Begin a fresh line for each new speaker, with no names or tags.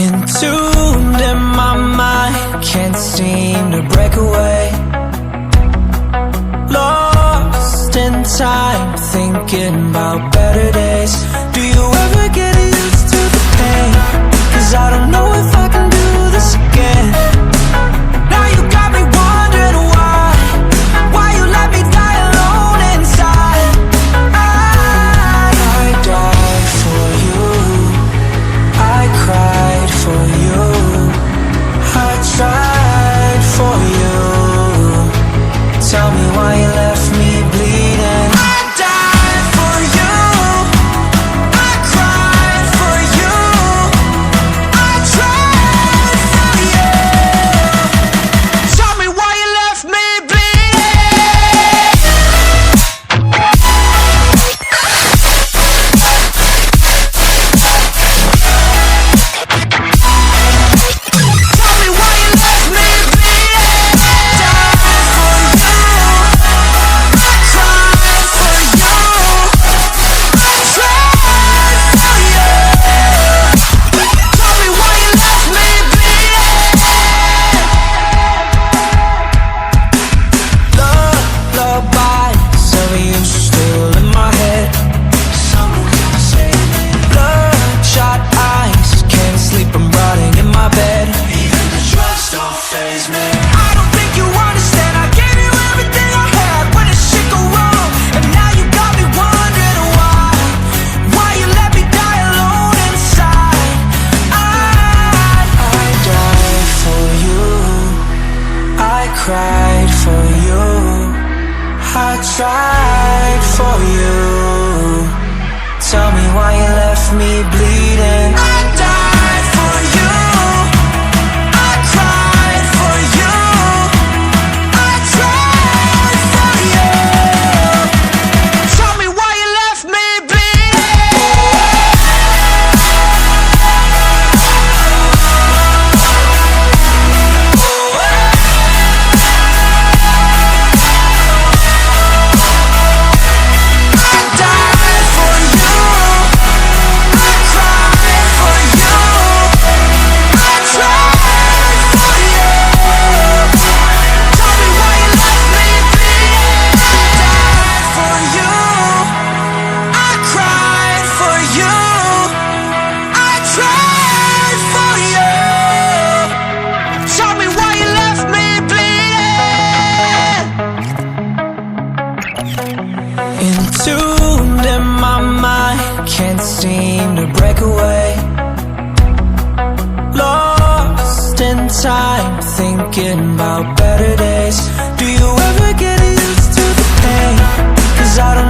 Entombed in my mind, can't seem to break away. Lost in time, thinking about better days. Do you ever get used to the pain? 'Cause I don't know if I can do this again. Now you got me wondering why you let me die alone inside. I died for you, I cried for you, I tried for you. Tell me why you left me bleeding. I died for you, I cried for you, I tried for you. Tell me why you left me bleeding. Tell me why you left me bleeding. Died for you, I cried for you, I tried for you. Tell me why you left me bleeding. Lullabies of you still in my head. Bloodshot eyes, can't sleep, I'm rotting in my bed. Even the drugs don't faze me. I don't think you understand, I gave you everything I had. When did shit go wrong? And now you got me wondering why you let me die alone inside. I died for you, I cried for you, I tried for you. Tell me why you left me bleeding. I died for you, I cried for you, I tried for you. Tell me why you left me Entombed in my mind, can't seem to break away. Lost in time, thinking about better days. Do you ever get used to the pain? 'Cause I don't